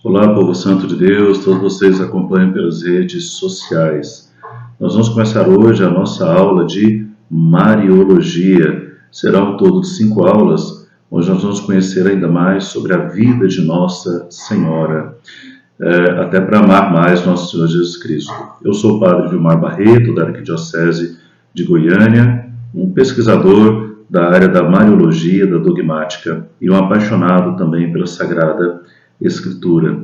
Olá, povo santo de Deus, todos vocês acompanham pelas redes sociais. Nós vamos começar hoje a nossa aula de Mariologia. Será um todo de 5 aulas, onde nós vamos conhecer ainda mais sobre a vida de Nossa Senhora, até para amar mais Nosso Senhor Jesus Cristo. Eu sou o Padre Vilmar Barreto, da Arquidiocese de Goiânia, um pesquisador da área da Mariologia, da dogmática, e um apaixonado também pela Sagrada Escritura.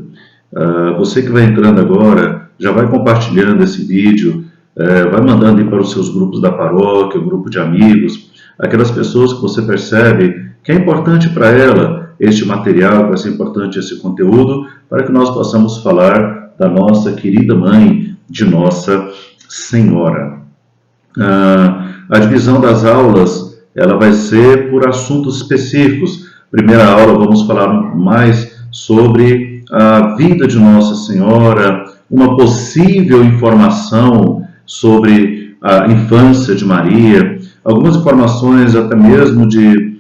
Você que vai entrando agora, já vai compartilhando esse vídeo, vai mandando ir para os seus grupos da paróquia, grupo de amigos, aquelas pessoas que você percebe que é importante para ela este material, vai ser importante esse conteúdo, para que nós possamos falar da nossa querida mãe, de Nossa Senhora. A divisão das aulas, ela vai ser por assuntos específicos. Primeira aula, vamos falar mais sobre a vida de Nossa Senhora, uma possível informação sobre a infância de Maria, algumas informações até mesmo de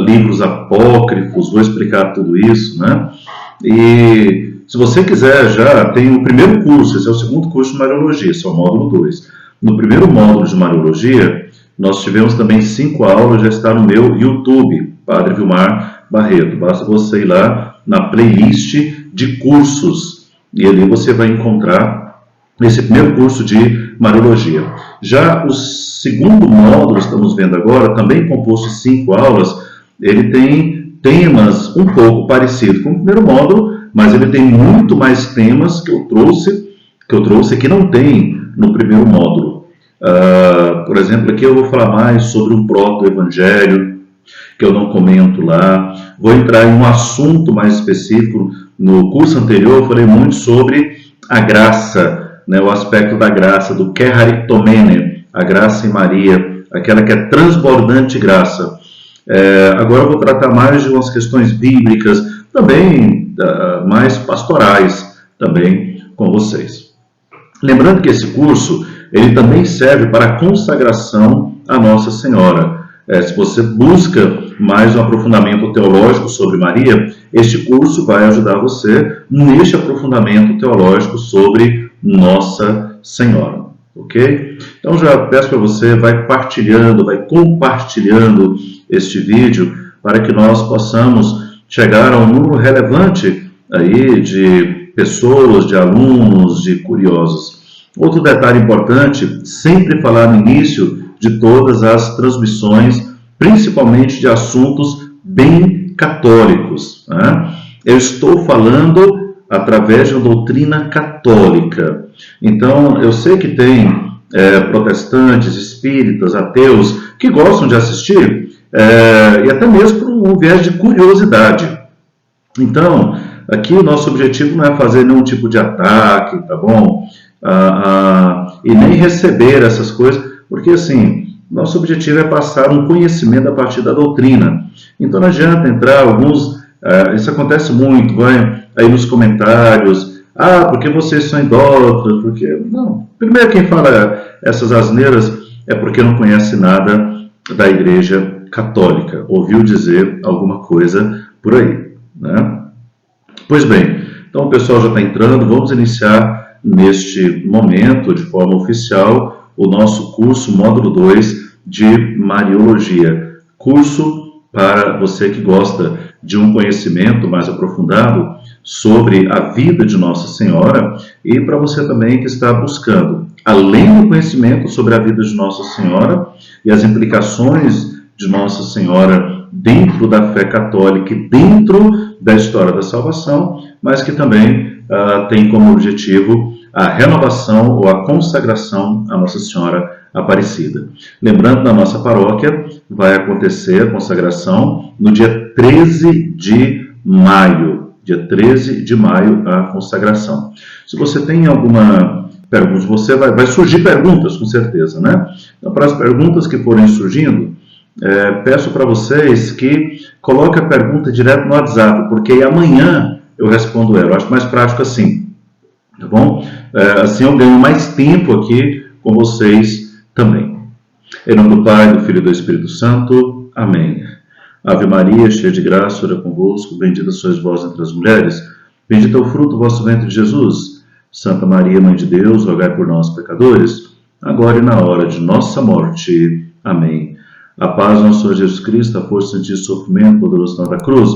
livros apócrifos, vou explicar tudo isso, né? E se você quiser, já tem o primeiro curso, esse é o segundo curso de Mariologia, esse é o módulo 2. No primeiro módulo de Mariologia, nós tivemos também 5 aulas, já está no meu YouTube, Padre Vilmar Barreto. Basta você ir lá na playlist de cursos e ali você vai encontrar esse primeiro curso de Mariologia. Já o segundo módulo, estamos vendo agora, também composto de 5 aulas, ele tem temas um pouco parecidos com o primeiro módulo, mas ele tem muito mais temas que eu trouxe que não tem no primeiro módulo. Por exemplo, aqui eu vou falar mais sobre o proto-evangelho, que eu não comento lá. Vou entrar em um assunto mais específico. No curso anterior eu falei muito sobre a graça, né, o aspecto da graça, do Keharitomene, a graça em Maria, aquela que é transbordante graça. Agora eu vou tratar mais de umas questões bíblicas, também mais pastorais, também com vocês. Lembrando que esse curso, ele também serve para a consagração a Nossa Senhora. Se você busca mais um aprofundamento teológico sobre Maria, este curso vai ajudar você neste aprofundamento teológico sobre Nossa Senhora, ok? Então já peço para você, vai compartilhando este vídeo para que nós possamos chegar a um número relevante aí de pessoas, de alunos, de curiosos. Outro detalhe importante, sempre falar no início de todas as transmissões, principalmente de assuntos bem católicos, né? Eu estou falando através de uma doutrina católica. Então, eu sei que tem protestantes, espíritas, ateus, que gostam de assistir, e até mesmo por um viés de curiosidade. Então, aqui o nosso objetivo não é fazer nenhum tipo de ataque, tá bom? E nem receber essas coisas, porque assim, nosso objetivo é passar um conhecimento a partir da doutrina. Então não adianta entrar alguns, isso acontece muito, vai aí nos comentários, porque vocês são idólatras, porque... Não, primeiro quem fala essas asneiras é porque não conhece nada da Igreja Católica, ouviu dizer alguma coisa por aí, né? Pois bem, então o pessoal já está entrando, vamos iniciar neste momento, de forma oficial, o nosso curso módulo 2 de Mariologia. Curso para você que gosta de um conhecimento mais aprofundado sobre a vida de Nossa Senhora e para você também que está buscando, além do conhecimento sobre a vida de Nossa Senhora e as implicações de Nossa Senhora dentro da fé católica e dentro da história da salvação, mas que também tem como objetivo a renovação ou a consagração à Nossa Senhora Aparecida. Lembrando, na nossa paróquia vai acontecer a consagração no dia 13 de maio. Dia 13 de maio, a consagração. Se você tem alguma pergunta, vai surgir perguntas, com certeza, né? Então, para as perguntas que forem surgindo, peço para vocês que coloquem a pergunta direto no WhatsApp, porque aí amanhã eu respondo ela. Eu acho mais prático assim, tá bom? Assim eu ganho mais tempo aqui com vocês também. Em nome do Pai, do Filho e do Espírito Santo. Amém. Ave Maria, cheia de graça, ora convosco, bendita sois vós entre as mulheres, Bendito é o fruto do vosso ventre, Jesus. Santa Maria, Mãe de Deus, rogai por nós, pecadores, agora e na hora de nossa morte. Amém. A paz do nosso Senhor Jesus Cristo, a força do santíssimo sofrimento, poderoso sinal da cruz,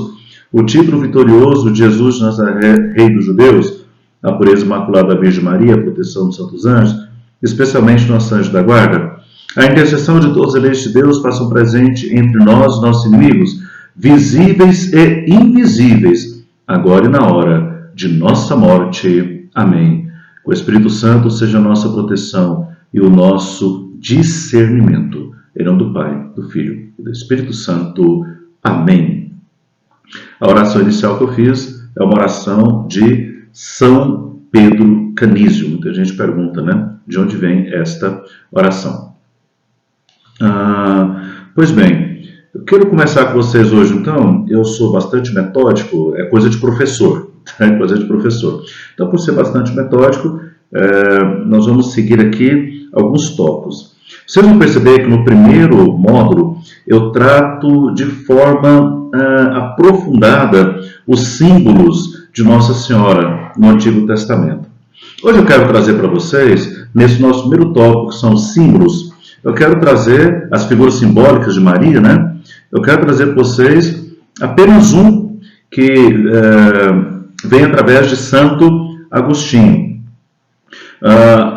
o título vitorioso de Jesus de Nazaré, Rei dos Judeus, a pureza imaculada da Virgem Maria, a proteção dos santos anjos, especialmente nosso anjo da guarda, a intercessão de todos os eleitos de Deus façam presente entre nós e nossos inimigos, visíveis e invisíveis, agora e na hora de nossa morte. Amém. O Espírito Santo seja a nossa proteção e o nosso discernimento. Em nome do Pai, do Filho e do Espírito Santo. Amém. A oração inicial que eu fiz é uma oração de São Pedro Canísio. Muita gente pergunta, né? De onde vem esta oração? Pois bem, eu quero começar com vocês hoje, então. Eu sou bastante metódico, é coisa de professor. É coisa de professor. Então, por ser bastante metódico, nós vamos seguir aqui alguns tópicos. Vocês vão perceber que no primeiro módulo eu trato de forma aprofundada os símbolos de Nossa Senhora no Antigo Testamento. Hoje eu quero trazer para vocês, nesse nosso primeiro tópico, que são os símbolos, eu quero trazer as figuras simbólicas de Maria, né? Eu quero trazer para vocês apenas um que vem através de Santo Agostinho.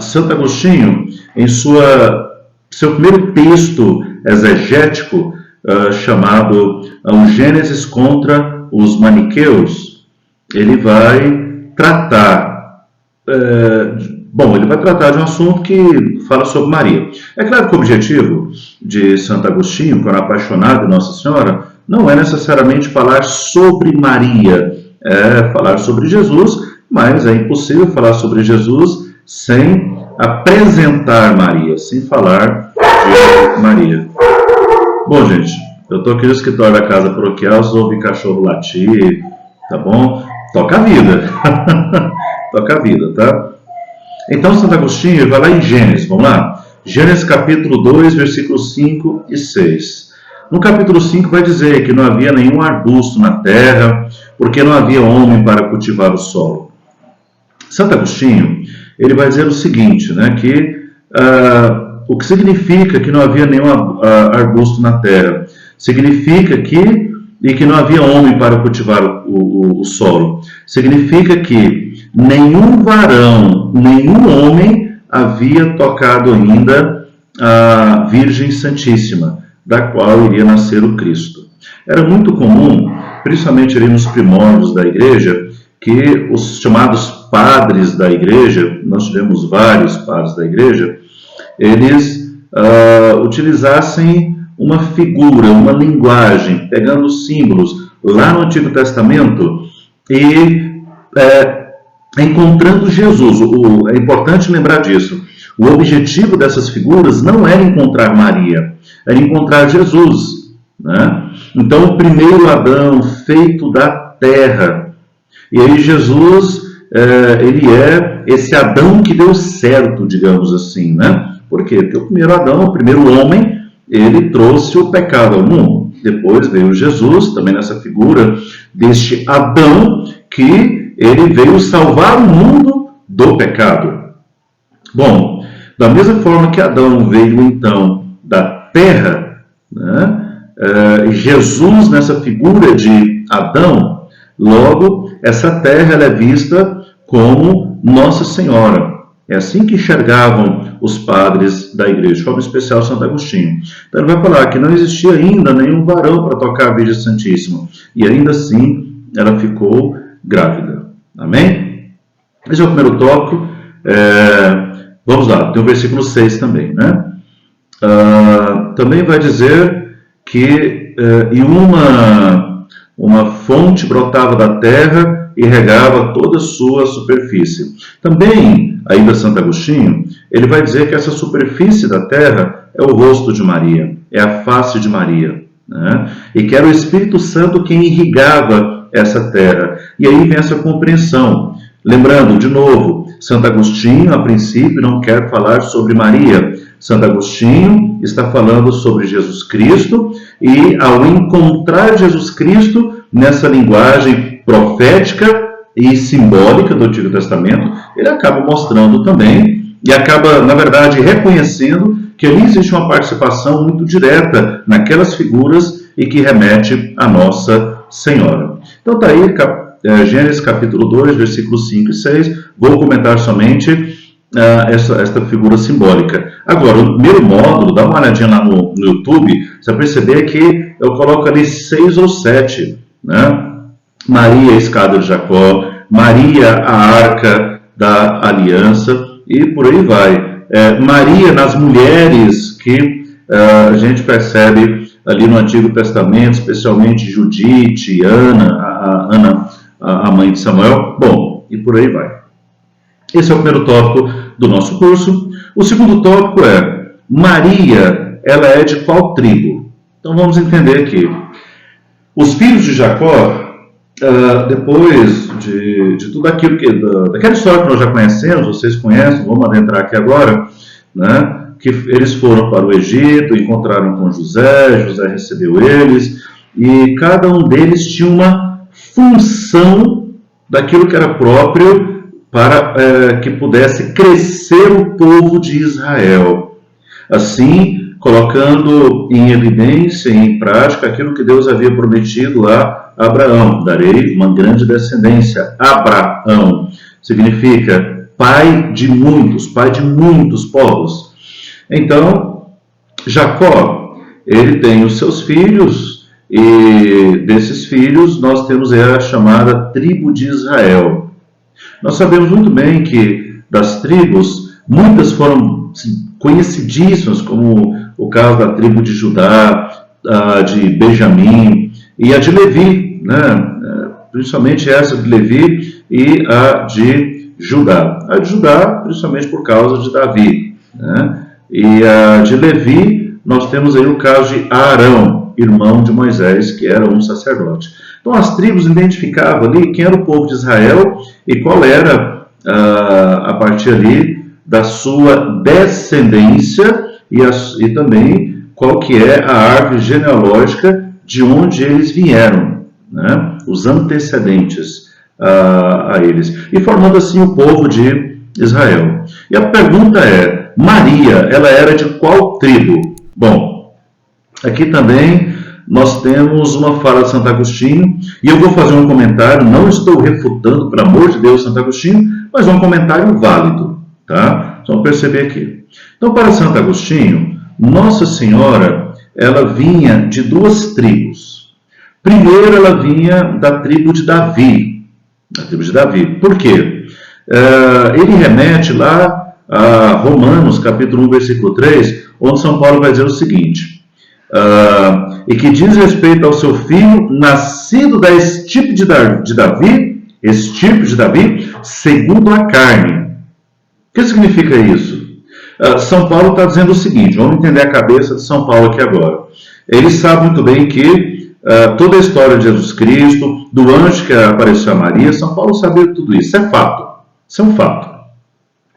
Santo Agostinho, em seu primeiro texto exegético, chamado O Gênesis contra os Maniqueus, ele vai tratar, ele vai tratar de um assunto que fala sobre Maria. É claro que o objetivo de Santo Agostinho, que era apaixonado em Nossa Senhora, não é necessariamente falar sobre Maria, é falar sobre Jesus, mas é impossível falar sobre Jesus sem apresentar Maria, sem falar de Maria. Bom, gente, eu estou aqui no escritório da casa paroquial, vocês ouvem cachorro latir, tá bom? Toca a vida. Toca a vida, tá? Então, Santo Agostinho vai lá em Gênesis, vamos lá? Gênesis capítulo 2, versículos 5 e 6. No capítulo 5 vai dizer que não havia nenhum arbusto na terra, porque não havia homem para cultivar o solo. Santo Agostinho, ele vai dizer o seguinte, né, que o que significa que não havia nenhum arbusto na terra? Significa que não havia homem para cultivar o solo. Significa que nenhum varão, nenhum homem havia tocado ainda a Virgem Santíssima, da qual iria nascer o Cristo. Era muito comum, principalmente ali nos primórdios da igreja, que os chamados padres da igreja, nós tivemos vários padres da igreja, eles utilizassem uma figura, uma linguagem, pegando símbolos lá no Antigo Testamento e encontrando Jesus. É importante lembrar disso. O objetivo dessas figuras não era encontrar Maria, era encontrar Jesus, né? Então, o primeiro Adão feito da terra. E aí Jesus, ele é esse Adão que deu certo, digamos assim, né? Por quê? Porque o primeiro Adão, o primeiro homem, ele trouxe o pecado ao mundo. Depois veio Jesus, também nessa figura deste Adão, que ele veio salvar o mundo do pecado. Bom, da mesma forma que Adão veio então da terra, né? Jesus nessa figura de Adão, logo essa terra ela é vista como Nossa Senhora. É assim que enxergavam os padres da igreja, de forma especial Santo Agostinho. Então ele vai falar que não existia ainda nenhum varão para tocar a Virgem Santíssima, e ainda assim ela ficou grávida. Amém? Esse é o primeiro tópico. Vamos lá, tem o versículo 6 também, né? Também vai dizer que uma fonte brotava da terra e regava toda a sua superfície. Também, ainda Santo Agostinho, ele vai dizer que essa superfície da terra é o rosto de Maria, é a face de Maria, né? E que era o Espírito Santo quem irrigava essa terra. E aí vem essa compreensão. Lembrando, de novo, Santo Agostinho, a princípio, não quer falar sobre Maria. Santo Agostinho está falando sobre Jesus Cristo e, ao encontrar Jesus Cristo nessa linguagem profética, e simbólica do Antigo Testamento, ele acaba mostrando também e acaba, na verdade, reconhecendo que ali existe uma participação muito direta naquelas figuras e que remete a Nossa Senhora. Então está aí Gênesis capítulo 2, versículos 5 e 6. Vou comentar somente esta figura simbólica. Agora, o primeiro módulo, dá uma olhadinha lá no YouTube, você vai perceber que eu coloco ali 6 ou 7, né? Maria, a escada de Jacó, Maria, a arca da aliança, e por aí vai. Maria nas mulheres que a gente percebe ali no Antigo Testamento, especialmente Judite, Ana, a mãe de Samuel, bom, e por aí vai. Esse é o primeiro tópico do nosso curso. O segundo tópico é Maria, ela é de qual tribo? Então vamos entender aqui. Os filhos de Jacó, depois de tudo aquilo daquela história que nós já conhecemos, vocês conhecem, vamos adentrar aqui agora, né? Que eles foram para o Egito, encontraram com José, José recebeu eles, e cada um deles tinha uma função daquilo que era próprio para que pudesse crescer o povo de Israel. Assim, colocando em evidência e em prática aquilo que Deus havia prometido a Abraão: darei uma grande descendência. Abraão significa pai de muitos povos. Então, Jacó, ele tem os seus filhos, e desses filhos nós temos a chamada tribo de Israel. Nós sabemos muito bem que das tribos, muitas foram conhecidíssimas, como o caso da tribo de Judá, de Benjamim e a de Levi, né? Principalmente essa de Levi e a de Judá. A de Judá, principalmente por causa de Davi, né? E a de Levi, nós temos aí o caso de Arão, irmão de Moisés, que era um sacerdote. Então as tribos identificavam ali quem era o povo de Israel e qual era, a partir ali, da sua descendência e também qual que é a árvore genealógica de onde eles vieram, né? Os antecedentes a eles. E formando assim o povo de Israel. E a pergunta é, Maria, ela era de qual tribo? Bom, aqui também nós temos uma fala de Santo Agostinho, e eu vou fazer um comentário, não estou refutando, pelo amor de Deus, Santo Agostinho, mas é um comentário válido, tá? Só perceber aqui. Então, para Santo Agostinho, Nossa Senhora, ela vinha de duas tribos. Primeiro, ela vinha da tribo de Davi. Por quê? Ele remete lá a Romanos, capítulo 1, versículo 3, onde São Paulo vai dizer o seguinte: e que diz respeito ao seu filho, nascido da estirpe de Davi, segundo a carne. O que significa isso? São Paulo está dizendo o seguinte, vamos entender a cabeça de São Paulo aqui agora. Ele sabe muito bem que toda a história de Jesus Cristo, do anjo que apareceu a Maria, São Paulo sabia de tudo isso, é fato. Isso é um fato.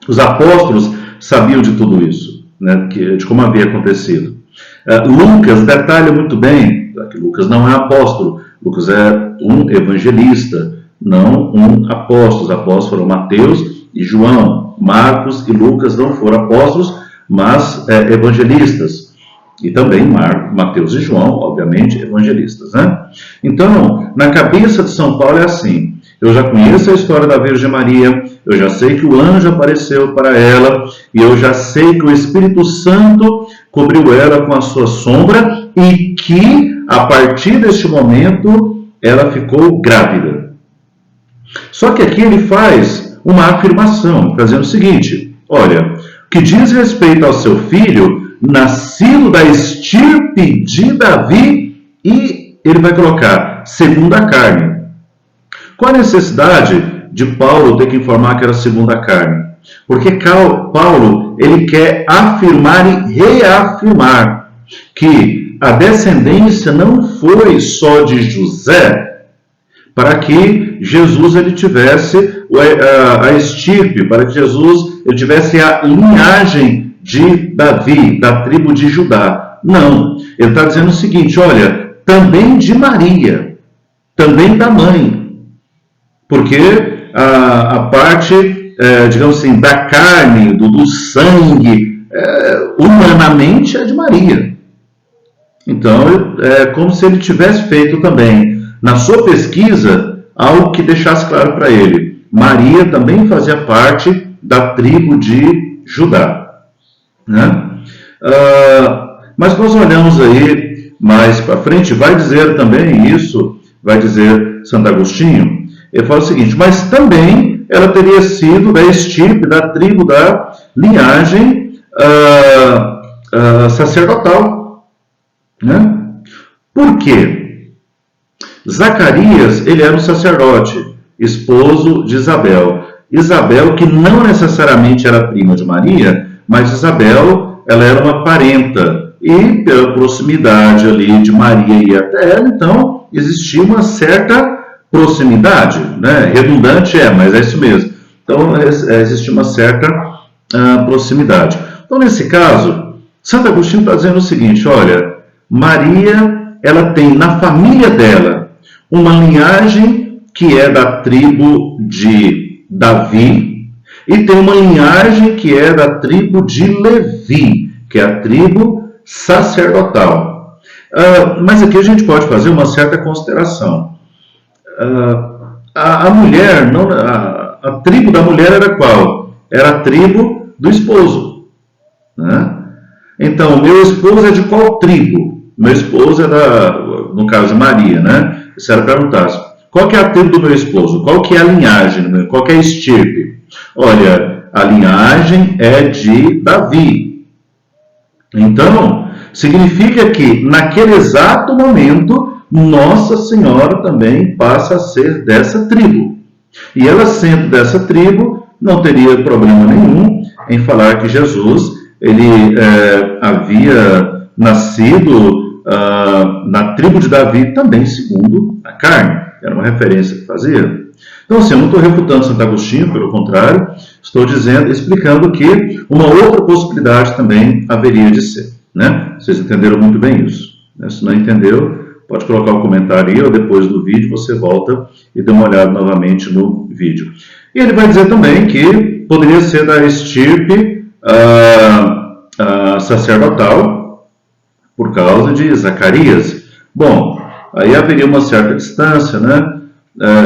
Os apóstolos sabiam de tudo isso, né, de como havia acontecido. Lucas detalha muito bem que Lucas não é apóstolo, Lucas é um evangelista, não um apóstolo. Os apóstolos foram Mateus e João. Marcos e Lucas não foram apóstolos, mas evangelistas. E também Mateus e João, obviamente, evangelistas, né? Então, na cabeça de São Paulo é assim: eu já conheço a história da Virgem Maria, eu já sei que o anjo apareceu para ela, e eu já sei que o Espírito Santo cobriu ela com a sua sombra, e que, a partir deste momento, ela ficou grávida. Só que aqui ele faz uma afirmação, fazendo o seguinte: olha, que diz respeito ao seu filho, nascido da estirpe de Davi, e ele vai colocar, segundo a carne. Qual a necessidade de Paulo ter que informar que era segundo a carne? Porque Paulo, ele quer afirmar e reafirmar que a descendência não foi só de José, para que Jesus ele tivesse a estirpe, para que Jesus ele tivesse a linhagem de Davi, da tribo de Judá. Não, ele está dizendo o seguinte: olha, também de Maria, também da mãe. porque a parte, digamos assim, da carne, do sangue, humanamente é de Maria. Então, é como se ele tivesse feito também, na sua pesquisa, algo que deixasse claro para ele. Maria também fazia parte da tribo de Judá. Né? Mas nós olhamos aí mais para frente, vai dizer também isso, vai dizer Santo Agostinho, ele fala o seguinte, mas também ela teria sido da estirpe, da tribo, da linhagem sacerdotal. Né? Por quê? Zacarias, ele era um sacerdote, esposo de Isabel. Isabel, que não necessariamente era prima de Maria, mas Isabel, ela era uma parenta. E pela proximidade ali de Maria e até ela, então, existia uma certa proximidade, né? Redundante mas é isso mesmo. Então, existia uma certa proximidade. Então, nesse caso, Santo Agostinho está dizendo o seguinte, olha, Maria, ela tem na família dela uma linhagem que é da tribo de Davi e tem uma linhagem que é da tribo de Levi, que é a tribo sacerdotal. Mas aqui a gente pode fazer uma certa consideração. A mulher, não, a tribo da mulher era qual? Era a tribo do esposo. Né? Então, meu esposo é de qual tribo? Meu esposo é no caso de Maria, né? Se ela perguntasse, qual que é a tribo do meu esposo? Qual que é a linhagem? Qual que é a estirpe? Olha, a linhagem é de Davi. Então, significa que naquele exato momento, Nossa Senhora também passa a ser dessa tribo. E ela sendo dessa tribo, não teria problema nenhum em falar que Jesus, ele havia nascido na tribo de Davi também segundo a carne. Era uma referência que fazia. Então, assim, eu não estou refutando Santo Agostinho, pelo contrário, estou explicando que uma outra possibilidade também haveria de ser. Né? Vocês entenderam muito bem isso. Né? Se não entendeu, pode colocar o comentário aí, ou depois do vídeo você volta e dá uma olhada novamente no vídeo. E ele vai dizer também que poderia ser da estirpe sacerdotal, por causa de Zacarias. Bom, aí haveria uma certa distância, né?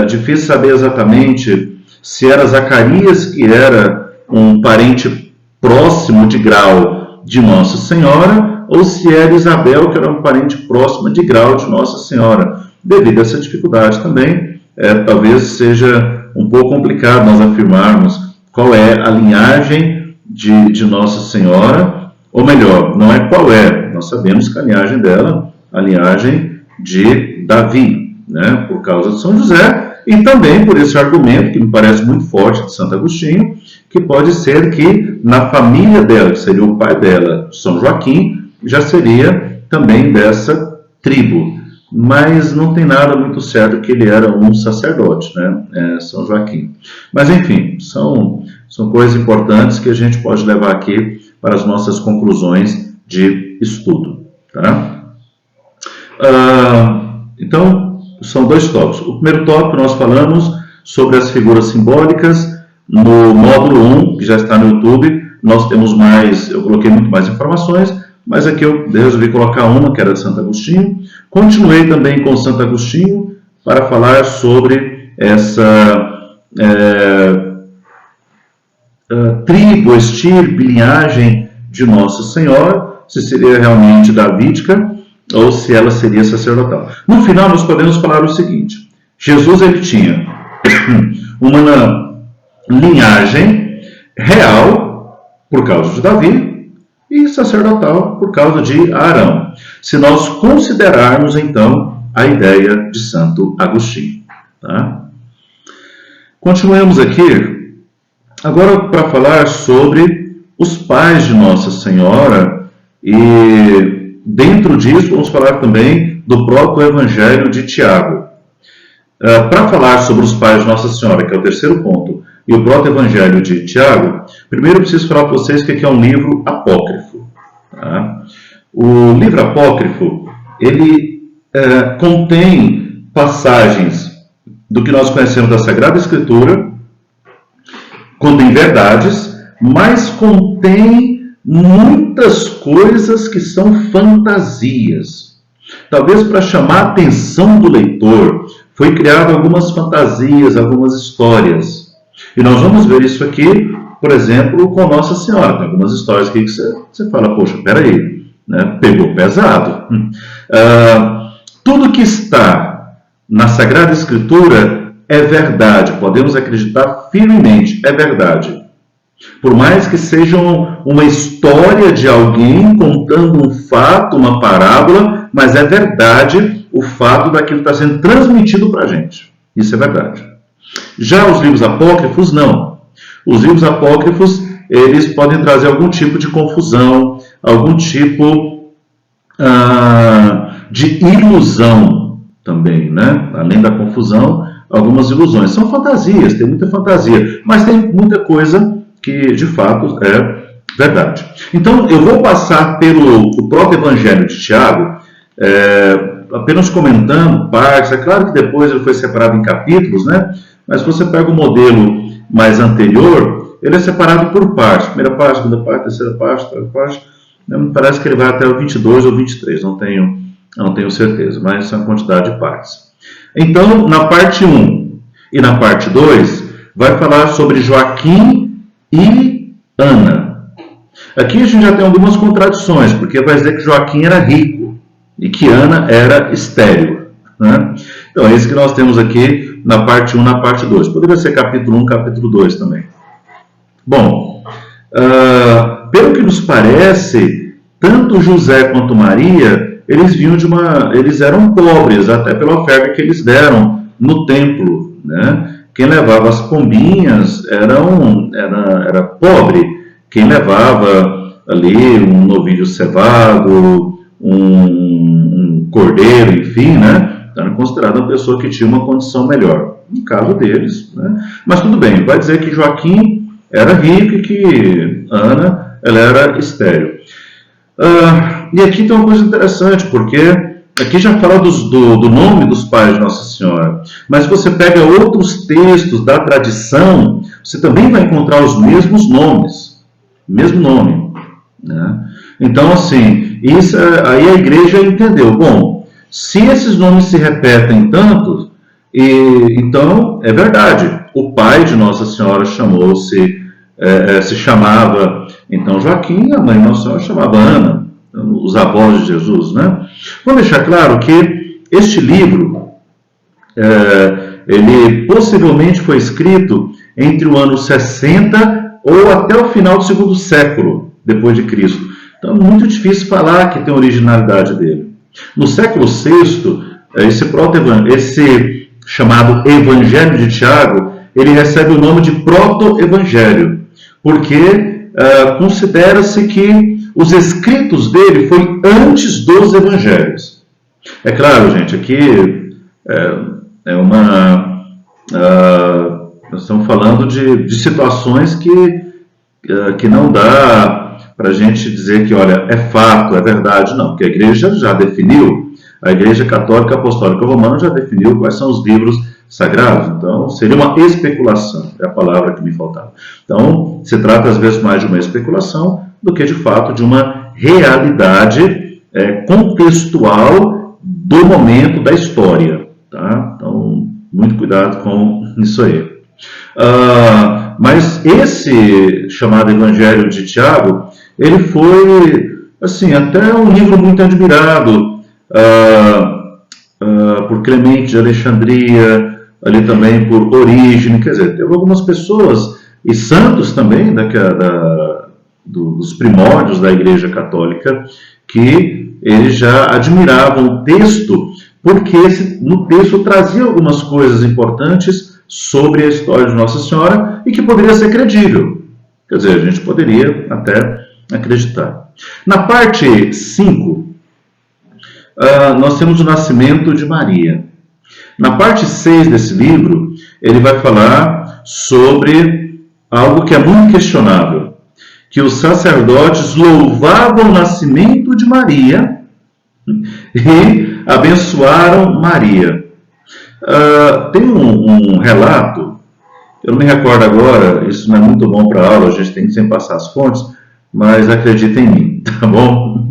Difícil saber exatamente se era Zacarias que era um parente próximo de grau de Nossa Senhora, ou se era Isabel que era um parente próximo de grau de Nossa Senhora. Devido a essa dificuldade também, talvez seja um pouco complicado nós afirmarmos qual é a linhagem de Nossa Senhora, ou melhor, não é qual é, nós sabemos que a linhagem dela, a linhagem de Davi, né, por causa de São José, e também por esse argumento, que me parece muito forte, de Santo Agostinho, que pode ser que na família dela, que seria o pai dela, São Joaquim, já seria também dessa tribo. Mas não tem nada muito certo que ele era um sacerdote, né, São Joaquim. Mas enfim, são coisas importantes que a gente pode levar aqui para as nossas conclusões de estudo. Tá? Então, são dois tópicos. O primeiro tópico nós falamos sobre as figuras simbólicas. No módulo 1, que já está no YouTube, nós temos mais, eu coloquei muito mais informações, mas aqui eu resolvi colocar uma, que era de Santo Agostinho. Continuei também com Santo Agostinho para falar sobre essa tribo, estirpe, linhagem de Nossa Senhora, se seria realmente davídica ou se ela seria sacerdotal. No final, nós podemos falar o seguinte: Jesus ele tinha uma linhagem real por causa de Davi e sacerdotal por causa de Arão. Se nós considerarmos, então, a ideia de Santo Agostinho. Tá? Continuemos aqui, agora para falar sobre os pais de Nossa Senhora, e dentro disso vamos falar também do próprio Evangelho de Tiago. Para falar sobre os pais de Nossa Senhora, que é o terceiro ponto, e o próprio Evangelho de Tiago, primeiro eu preciso falar para vocês que aqui é um livro apócrifo. Tá? O livro apócrifo, ele contém passagens do que nós conhecemos da Sagrada Escritura, contém verdades, mas contém muitas coisas que são fantasias. Talvez para chamar a atenção do leitor, foi criado algumas fantasias, algumas histórias. E nós vamos ver isso aqui, por exemplo, com Nossa Senhora. Tem algumas histórias aqui que você fala, poxa, peraí, né? Pegou pesado. Tudo que está na Sagrada Escritura é verdade, podemos acreditar firmemente, é verdade. Por mais que seja uma história de alguém contando um fato, uma parábola, mas é verdade o fato daquilo que está sendo transmitido para a gente. Isso é verdade. Já os livros apócrifos, não. Os livros apócrifos, eles podem trazer algum tipo de confusão, algum tipo de ilusão também, né? Além da confusão, algumas ilusões. São fantasias, tem muita fantasia, mas tem muita coisa que, de fato, é verdade. Então, eu vou passar pelo proto-evangelho de Tiago, apenas comentando partes. É claro que depois ele foi separado em capítulos, né? Mas se você pega o modelo mais anterior, ele é separado por partes. Primeira parte, segunda parte, terceira parte, quarta parte. Me parece que ele vai até o 22 ou 23, não tenho certeza, mas é uma quantidade de partes. Então, na parte 1 e na parte 2, vai falar sobre Joaquim e Ana. Aqui a gente já tem algumas contradições, porque vai dizer que Joaquim era rico e que Ana era estéril, né? Então, é isso que nós temos aqui na parte 1 e na parte 2. Poderia ser capítulo 1, capítulo 2 também. Bom, pelo que nos parece, tanto José quanto Maria, eles eram pobres, até pela oferta que eles deram no templo, né? Quem levava as pombinhas era pobre. Quem levava ali um novilho cevado, um cordeiro, enfim, né? Era considerado uma pessoa que tinha uma condição melhor. No caso deles, né? Mas tudo bem, vai dizer que Joaquim era rico e que Ana ela era estéril. E aqui tem uma coisa interessante, porque aqui já fala do nome dos pais de Nossa Senhora. Mas se você pega outros textos da tradição, você também vai encontrar os mesmos nomes. Mesmo nome, né? Então, assim, aí a igreja entendeu. Bom, se esses nomes se repetem tanto, então é verdade. O pai de Nossa Senhora se chamava então Joaquim, a mãe de Nossa Senhora chamava Ana, os avós de Jesus, né? Vamos deixar claro que este livro, ele possivelmente foi escrito entre o ano 60 ou até o final do segundo século depois de Cristo. Então é muito difícil falar que tem originalidade dele. No século VI, esse chamado Evangelho de Tiago, ele recebe o nome de proto-evangelho, porque considera-se que os escritos dele foi antes dos evangelhos. É claro, gente, aqui nós estamos falando de situações que não dá para a gente dizer que, olha, é fato, é verdade. Não, porque a igreja já definiu, a Igreja Católica Apostólica Romana já definiu quais são os livros sagrados. Então, seria uma especulação, é a palavra que me faltava. Então, se trata às vezes mais de uma especulação do que, de fato, de uma realidade contextual do momento da história. Tá? Então, muito cuidado com isso aí. Mas esse chamado Evangelho de Tiago, ele foi, assim, até um livro muito admirado por Clemente de Alexandria, ali também por Orígenes, quer dizer, teve algumas pessoas, e santos também, dos primórdios da Igreja Católica, que eles já admiravam o texto, porque no texto trazia algumas coisas importantes sobre a história de Nossa Senhora e que poderia ser credível. Quer dizer, a gente poderia até acreditar. Na parte 5, nós temos o nascimento de Maria. Na parte 6 desse livro, ele vai falar sobre algo que é muito questionável, que os sacerdotes louvavam o nascimento de Maria e abençoaram Maria. Tem um relato, eu não me recordo agora, isso não é muito bom para a aula, a gente tem que sempre passar as fontes, mas acredita em mim, tá bom?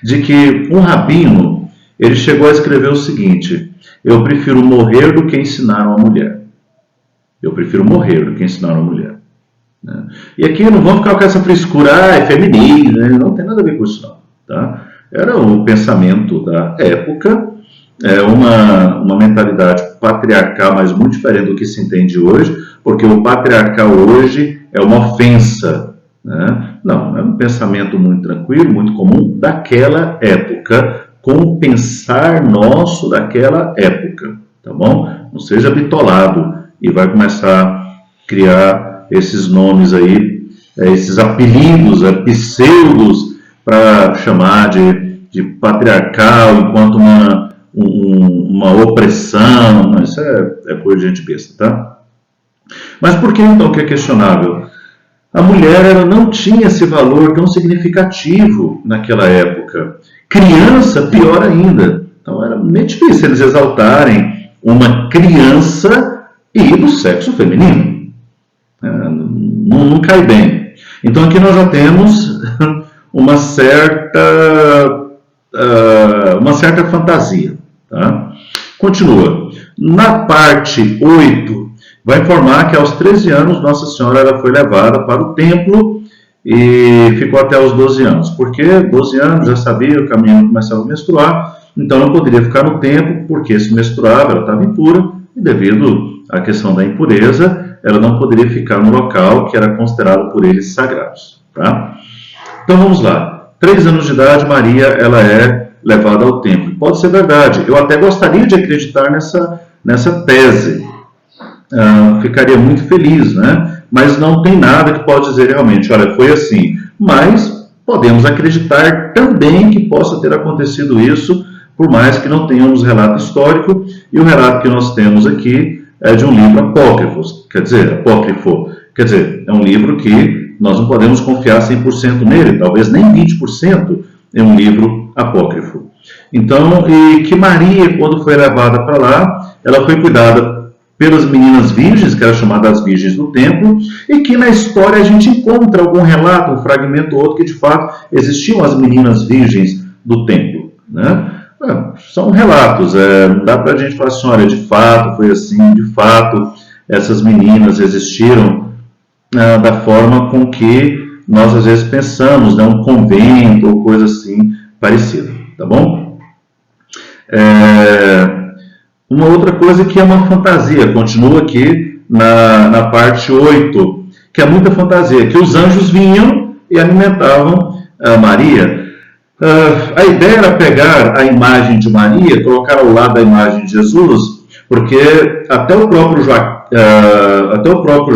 De que um rabino, ele chegou a escrever o seguinte: eu prefiro morrer do que ensinar uma mulher. Eu prefiro morrer do que ensinar uma mulher. Né? E aqui não vamos ficar com essa frescura, é feminino, né? Não tem nada a ver com isso não. Tá? Era o pensamento da época, uma mentalidade patriarcal, mas muito diferente do que se entende hoje, porque o patriarcal hoje é uma ofensa. Né? Não, é um pensamento muito tranquilo, muito comum daquela época, com o pensar nosso daquela época, tá bom? Não seja bitolado e vai começar a criar esses nomes aí, esses apelidos, pseudos, para chamar de patriarcal enquanto uma opressão. Isso é coisa de gente besta, tá? Mas por que então que é questionável? A mulher ela não tinha esse valor tão significativo naquela época. Criança, pior ainda. Então era meio difícil eles exaltarem uma criança e do sexo feminino. Não cai bem. Então aqui nós já temos uma certa fantasia. Tá? Continua. Na parte 8, vai informar que aos 13 anos Nossa Senhora ela foi levada para o templo e ficou até os 12 anos. Porque 12 anos já sabia, o caminho começava a menstruar, então não poderia ficar no templo, porque se menstruava, ela estava impura, e devido à questão da impureza, ela não poderia ficar no local que era considerado por eles sagrados. Tá? Então vamos lá. 3 anos de idade, Maria ela é levada ao templo. Pode ser verdade. Eu até gostaria de acreditar nessa tese. Ficaria muito feliz, né? Mas não tem nada que pode dizer realmente, olha, foi assim. Mas podemos acreditar também que possa ter acontecido isso, por mais que não tenhamos relato histórico, e o relato que nós temos aqui é de um livro apócrifo, quer dizer, é um livro que nós não podemos confiar 100% nele, talvez nem 20% é um livro apócrifo. Então, e que Maria, quando foi levada para lá, ela foi cuidada pelas meninas virgens, que eram chamadas virgens do templo, e que na história a gente encontra algum relato, um fragmento ou outro, que de fato existiam as meninas virgens do templo. Né? São relatos, não dá para a gente falar assim, olha, de fato foi assim, de fato essas meninas existiram da forma com que nós às vezes pensamos, né, um convento ou coisa assim parecida, tá bom? Uma outra coisa que é uma fantasia, continua aqui na parte 8, que é muita fantasia, que os anjos vinham e alimentavam Maria. A ideia era pegar a imagem de Maria, colocar ao lado da imagem de Jesus, porque até o próprio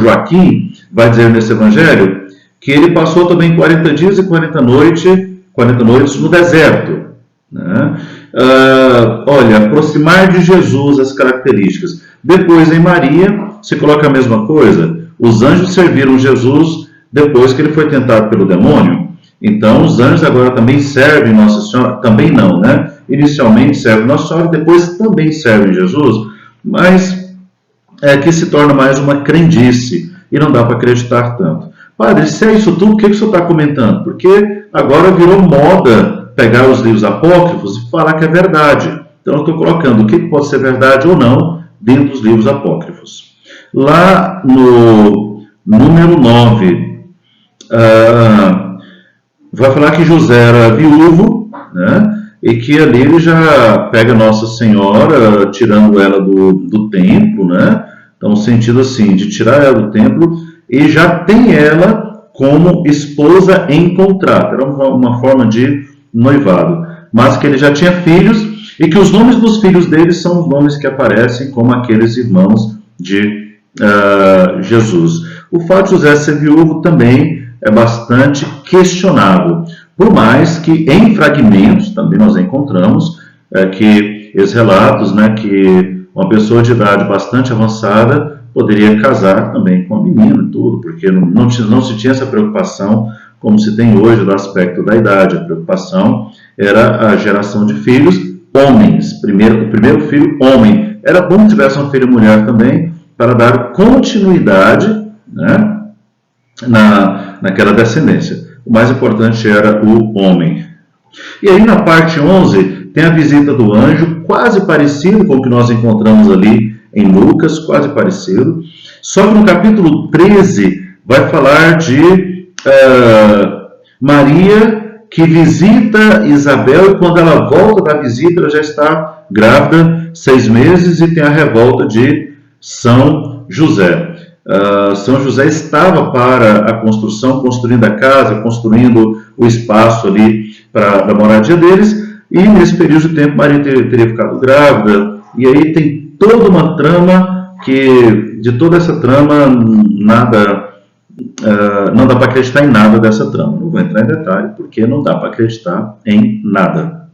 Joaquim vai dizer nesse evangelho que ele passou também 40 dias e 40 noites no deserto. Né? Olha, aproximar de Jesus as características. Depois em Maria se coloca a mesma coisa. Os anjos serviram Jesus depois que ele foi tentado pelo demônio. Então os anjos agora também servem Nossa Senhora, também não, né? Inicialmente servem Nossa Senhora, depois também servem Jesus, mas que se torna mais uma crendice e não dá para acreditar tanto. Padre, se é isso tudo, o que o senhor está comentando? Porque agora virou moda pegar os livros apócrifos e falar que é verdade. Então eu estou colocando o que pode ser verdade ou não dentro dos livros apócrifos. Lá no número 9, vai falar que José era viúvo, né? E que ali ele já pega Nossa Senhora, tirando ela do templo, né? Então, no sentido assim, de tirar ela do templo, e já tem ela como esposa em contrato. Era uma forma de noivado. Mas que ele já tinha filhos, e que os nomes dos filhos dele são os nomes que aparecem como aqueles irmãos de Jesus. O fato de José ser viúvo também é bastante questionável. Por mais que em fragmentos também nós encontramos que esses relatos, né, que uma pessoa de idade bastante avançada poderia casar também com a menina e tudo, porque não se tinha essa preocupação como se tem hoje do aspecto da idade. A preocupação era a geração de filhos homens. O primeiro filho homem, era bom que tivesse uma filha mulher também, para dar continuidade, né, naquela descendência. O mais importante era o homem. E aí na parte 11 tem a visita do anjo, quase parecido com o que nós encontramos ali em Lucas, quase parecido. Só que no capítulo 13 vai falar de Maria que visita Isabel, e quando ela volta da visita, ela já está grávida, 6 meses, e tem a revolta de São José. São José estava para a construção, construindo a casa, construindo o espaço ali para a moradia deles, e nesse período de tempo Maria teria ficado grávida, e aí tem toda uma trama que, de toda essa trama, não dá para acreditar em nada dessa trama. Não vou entrar em detalhe, porque não dá para acreditar em nada.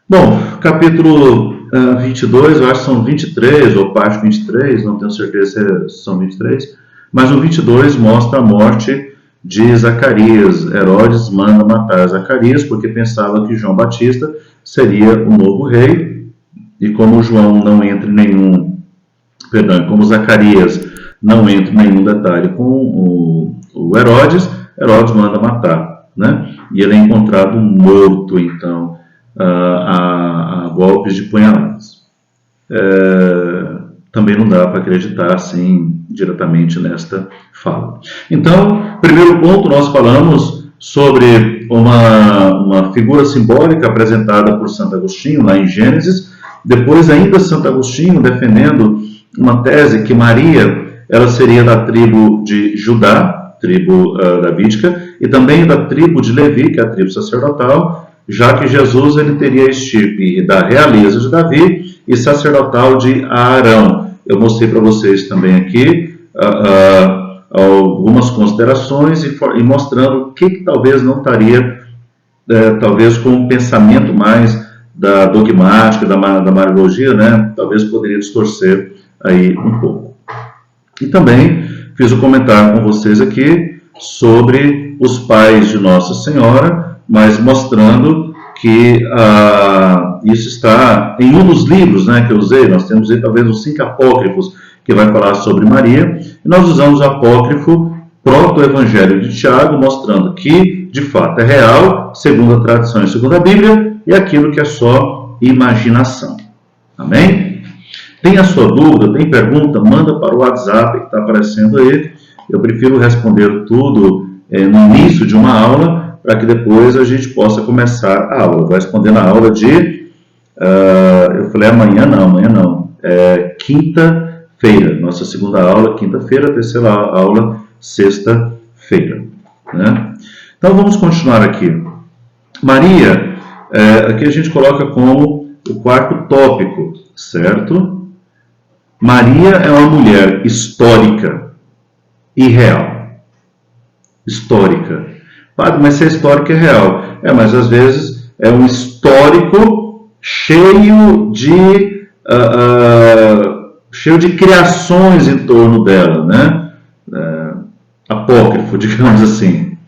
Bom, capítulo 22, eu acho que são 23, ou parte 23, não tenho certeza se são 23, mas o 22 mostra a morte de Zacarias. Herodes manda matar Zacarias, porque pensava que João Batista seria o novo rei, e como João não entra em nenhum, como Zacarias não entra em nenhum detalhe com o Herodes, Herodes manda matar, né? E ele é encontrado morto, então, a golpes de punhaladas. Também não dá para acreditar assim diretamente nesta fala. Então, primeiro ponto, nós falamos sobre uma figura simbólica apresentada por Santo Agostinho lá em Gênesis. Depois, ainda Santo Agostinho defendendo uma tese que Maria ela seria da tribo de Judá, tribo davídica, e também da tribo de Levi, que é a tribo sacerdotal, já que Jesus ele teria a estirpe da realeza de Davi e sacerdotal de Arão. Eu mostrei para vocês também aqui algumas considerações e mostrando o que talvez não estaria, talvez com um pensamento mais da dogmática, da Mariologia, né? Talvez poderia distorcer aí um pouco. E também fiz um comentário com vocês aqui sobre os pais de Nossa Senhora, mas mostrando que isso está em um dos livros, né, que eu usei. Nós temos aí talvez os 5 apócrifos que vai falar sobre Maria, e nós usamos o apócrifo Proto-Evangelho de Tiago, mostrando que de fato é real, segundo a tradição e segundo a Bíblia, e aquilo que é só imaginação. Amém? Tem a sua dúvida, tem pergunta, manda para o WhatsApp que está aparecendo aí. Eu prefiro responder tudo no início de uma aula, para que depois a gente possa começar a aula. Eu vou responder na aula de... eu falei amanhã não. Quinta-feira. Nossa segunda aula, quinta-feira. Terceira aula, sexta-feira. Né? Então vamos continuar aqui. Maria, aqui a gente coloca como o quarto tópico, certo? Maria é uma mulher histórica e real. Histórica. Padre, mas se é histórica é real. Mas às vezes é um histórico cheio de criações em torno dela, né? Apócrifo, digamos assim.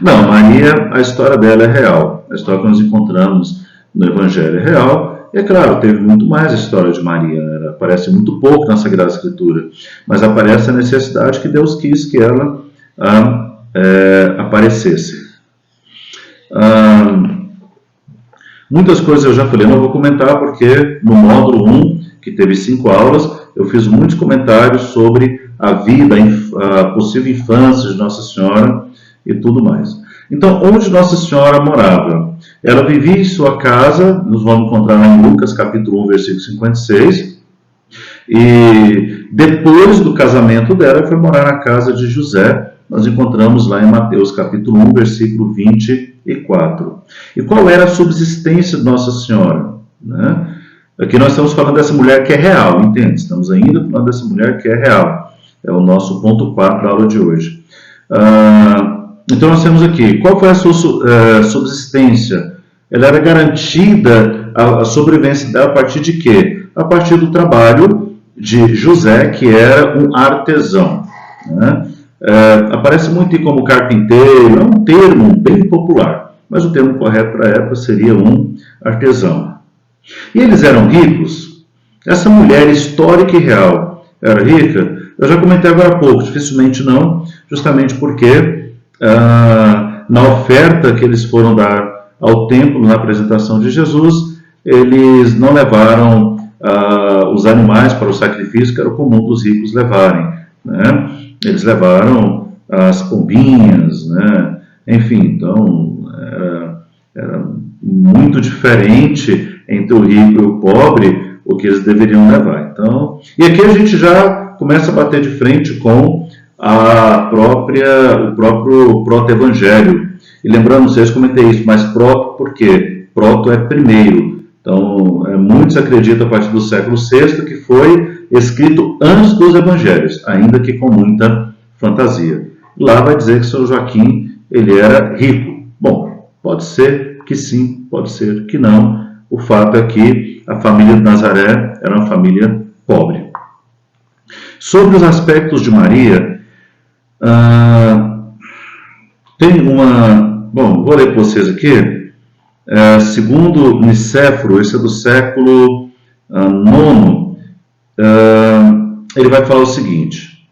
Não, Maria, a história dela é real. A história que nós encontramos no Evangelho é real. E é claro, teve muito mais a história de Maria, né? Ela aparece muito pouco na Sagrada Escritura, mas aparece a necessidade que Deus quis que ela aparecesse. Muitas coisas eu já falei, não vou comentar porque no módulo 1, que teve 5 aulas, eu fiz muitos comentários sobre a vida, a possível infância de Nossa Senhora e tudo mais. Então, onde Nossa Senhora morava? Ela vivia em sua casa, nos vamos encontrar em Lucas, capítulo 1, versículo 56, e depois do casamento dela, foi morar na casa de José. Nós encontramos lá em Mateus, capítulo 1, versículo 24. E qual era a subsistência de Nossa Senhora? Né? Aqui nós estamos falando dessa mulher que é real, entende? Estamos ainda falando dessa mulher que é real. É o nosso ponto 4 da aula de hoje. Então nós temos aqui, qual foi a sua subsistência? Ela era garantida, a sobrevivência dela a partir de quê? A partir do trabalho de José, que era um artesão. Né? Aparece muito como carpinteiro, é um termo bem popular, mas o termo correto para a época seria um artesão. E eles eram ricos? Essa mulher histórica e real era rica? Eu já comentei agora há pouco, dificilmente não, justamente porque na oferta que eles foram dar ao templo, na apresentação de Jesus, eles não levaram os animais para o sacrifício, que era o comum dos ricos levarem, né? Eles levaram as pombinhas, né? Enfim, então era muito diferente entre o rico e o pobre o que eles deveriam levar. Então, e aqui a gente já começa a bater de frente com o próprio proto-evangelho. E lembrando, não sei se comentei isso, mas proto por quê? Proto é primeiro. Então, muitos acreditam a partir do século VI que foi escrito antes dos evangelhos, ainda que com muita fantasia. Lá vai dizer que São Joaquim ele era rico. Bom, pode ser que sim, pode ser que não. O fato é que a família de Nazaré era uma família pobre. Sobre os aspectos de Maria, tem uma... Bom, vou ler para vocês aqui. Segundo Nicéforo, esse é do século IX, ele vai falar o seguinte: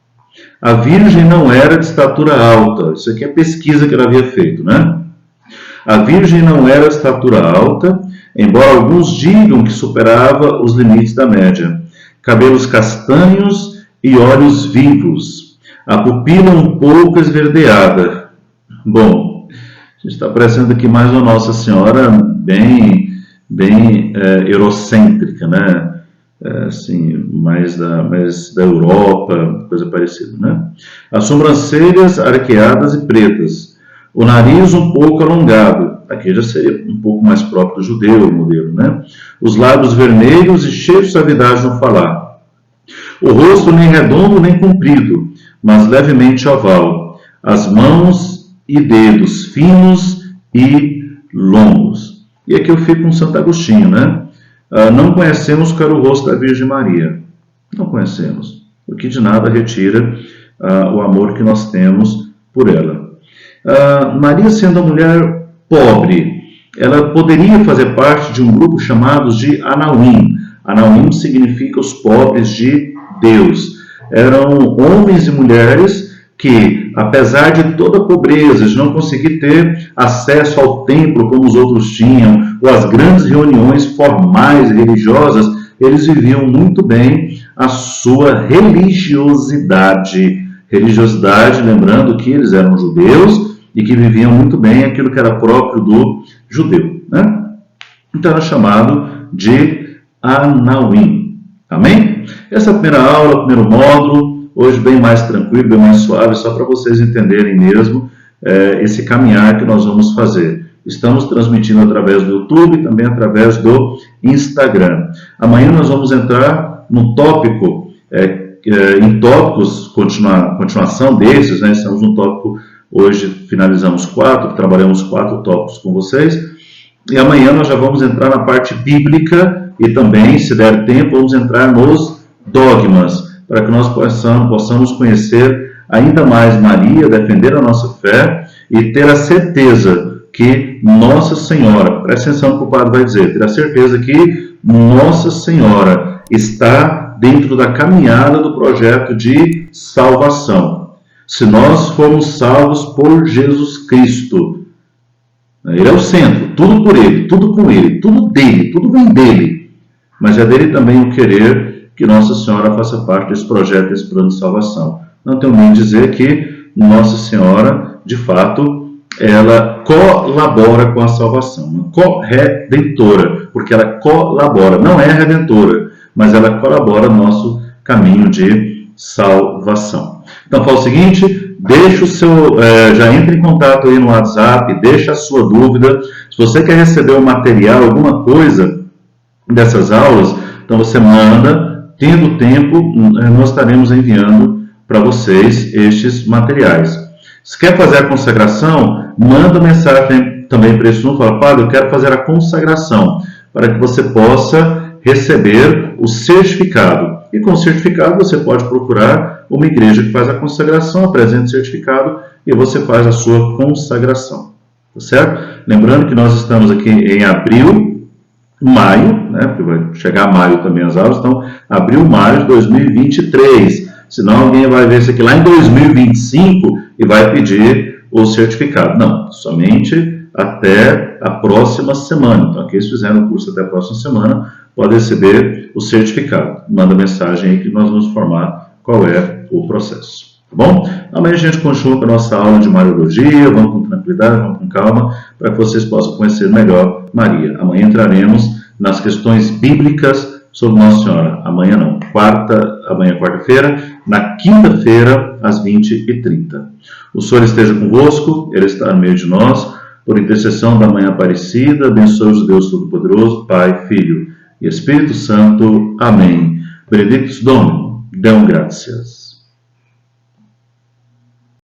a Virgem não era de estatura alta. Isso aqui é a pesquisa que ele havia feito, né? A Virgem não era de estatura alta, embora alguns digam que superava os limites da média. Cabelos castanhos e olhos vivos. A pupila um pouco esverdeada. Bom, a gente está parecendo aqui mais uma Nossa Senhora bem eurocêntrica, né? Assim, mais da Europa, coisa parecida, né? As sobrancelhas arqueadas e pretas. O nariz um pouco alongado. Aqui já seria um pouco mais próprio do judeu, o modelo, né? Os lábios vermelhos e cheios de suavidade no falar. O rosto nem redondo nem comprido, mas levemente oval. As mãos e dedos finos e longos. E aqui eu fico com Santo Agostinho, né? Não conhecemos qual era o rosto da Virgem Maria. Não conhecemos. O que de nada retira o amor que nós temos por ela. Maria, sendo uma mulher pobre, ela poderia fazer parte de um grupo chamado de Anawim. Anawim significa os pobres de Deus. Eram homens e mulheres que, apesar de toda a pobreza, de não conseguir ter acesso ao templo como os outros tinham, ou às grandes reuniões formais e religiosas, eles viviam muito bem a sua religiosidade. Religiosidade, lembrando que eles eram judeus e que viviam muito bem aquilo que era próprio do judeu, né? Então era chamado de Anawim. Amém? Essa é a primeira aula, o primeiro módulo, hoje bem mais tranquilo, bem mais suave, só para vocês entenderem mesmo esse caminhar que nós vamos fazer. Estamos transmitindo através do YouTube e também através do Instagram. Amanhã nós vamos entrar no tópico, em tópicos, continuação desses, né? Estamos no tópico, hoje finalizamos 4, trabalhamos 4 tópicos com vocês. E amanhã nós já vamos entrar na parte bíblica e também, se der tempo, vamos entrar nos dogmas, para que nós possamos conhecer ainda mais Maria, defender a nossa fé e ter a certeza que Nossa Senhora, presta atenção no que o padre vai dizer, ter a certeza que Nossa Senhora está dentro da caminhada do projeto de salvação. Se nós formos salvos por Jesus Cristo, Ele é o centro, tudo por Ele, tudo com Ele, tudo dele, tudo vem dele. Mas é dele também o querer que Nossa Senhora faça parte desse projeto, desse plano de salvação. Não tenho nem dizer que Nossa Senhora, de fato, ela colabora com a salvação, corredentora, porque ela colabora, não é redentora, mas ela colabora no nosso caminho de salvação. Então, fala o seguinte, deixa o seu, já entre em contato aí no WhatsApp, deixa a sua dúvida. Se você quer receber o material, alguma coisa dessas aulas, então você manda, tendo tempo, nós estaremos enviando para vocês estes materiais. Se quer fazer a consagração, manda mensagem também para esse número, fala, Padre, eu quero fazer a consagração, para que você possa receber o certificado. E com o certificado você pode procurar uma igreja que faz a consagração, apresenta o certificado e você faz a sua consagração. Tá certo? Lembrando que nós estamos aqui em abril, maio, né, porque vai chegar maio também as aulas, então abril, maio de 2023. Senão alguém vai ver isso aqui lá em 2025 e vai pedir o certificado. Não, somente até a próxima semana. Então, aqueles que fizeram o curso até a próxima semana podem receber o certificado. Manda mensagem aí que nós vamos informar qual é o processo. Tá bom? Amanhã a gente continua com a nossa aula de Mariologia, vamos com tranquilidade, vamos com calma, para que vocês possam conhecer melhor Maria. Amanhã entraremos nas questões bíblicas sobre Nossa Senhora. Amanhã não, amanhã é quarta-feira, na quinta-feira, às 20h30. O Senhor esteja convosco, Ele está no meio de nós, por intercessão da Mãe Aparecida, abençoe-os Deus Todo-Poderoso, Pai, Filho e Espírito Santo. Amém. Benedictus Domini, Deum gratias.